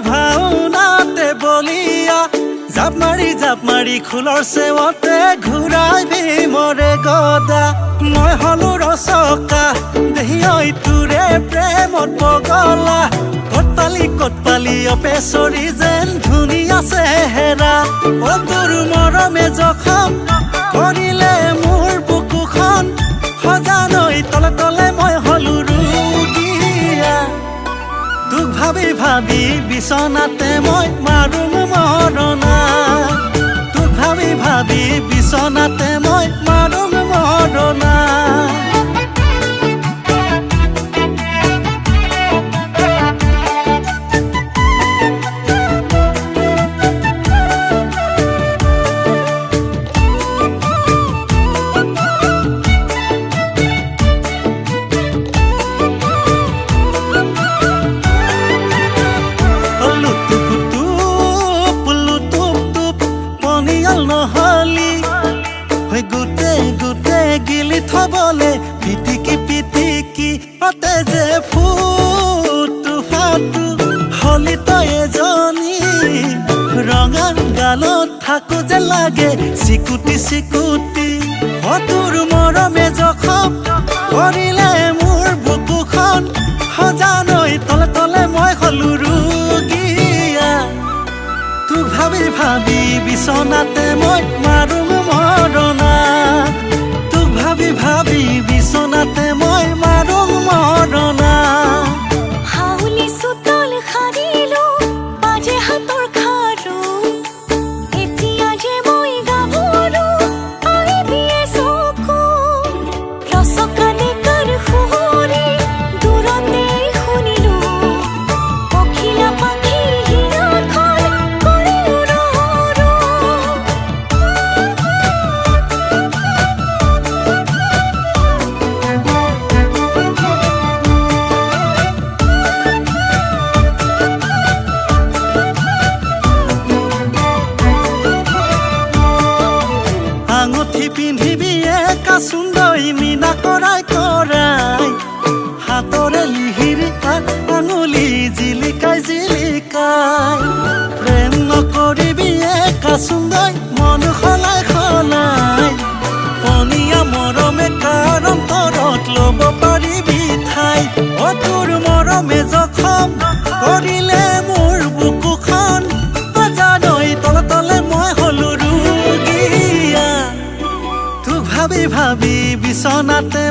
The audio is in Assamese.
ভাওনাতে বলিয়া জাপ মাৰি খোলৰ চেৱতে ঘূৰাই ভীমৰে গদা মই হলো ৰচকা দেহি তোৰে প্ৰেমত পগলা কত পালি অপেচৰি যেন ধুনীয়া চেহেৰা অ তোৰ মৰমে জখম কৰিলে মোৰ বুকুখন সজানৈ তলে তলে মই হলো ৰুগীয়া তোক ভাবি বিচনাতে মই মাৰুং মৰণা তোক ভাবি বিচনাতে মই মাৰুং মৰণা গিলি থবলে পিটিকি অতে যে ফুটু ফাটু হলি তই এজনী ৰঙা গালত থাকো যে লাগে চিকুটি তোৰ মৰমে জখম কৰিলে মোৰ বুকুখন সজানৈ তলে তলে মই হলো ৰুগীয়া তোক ভাবি বিচনাতে মই মাৰুং মৰণা ভাবি বিচনাতে মই মাৰুং মৰণা হাউলি চোতাল সাৰিলো বাজে হাতৰ খাৰু এতিয়া যে মই গাভৰু আহিবিয়ে চকু ৰচকানে কাৰ সুৰি দূৰতে শুনিলো পখিলা পাখি হিৰাখন কৰি উৰু আঙুঠি পিন্ধিবি একা সুন্দৰী মীনা কৰাই হাতৰে লিহিৰি আঙুলি জিলিকাই প্ৰেম নকৰিবি একা সুন্দৰী মন সলাই পনীয়া মৰমে কাৰ অন্তৰত ল'ব পাৰিবি ঠাই অ তোৰ মৰমে জখম কৰিলে মোৰ বুকুখন জানৈ তলে তলে মই হলো ৰুগীয়া তোক ভাবি বিচনাতে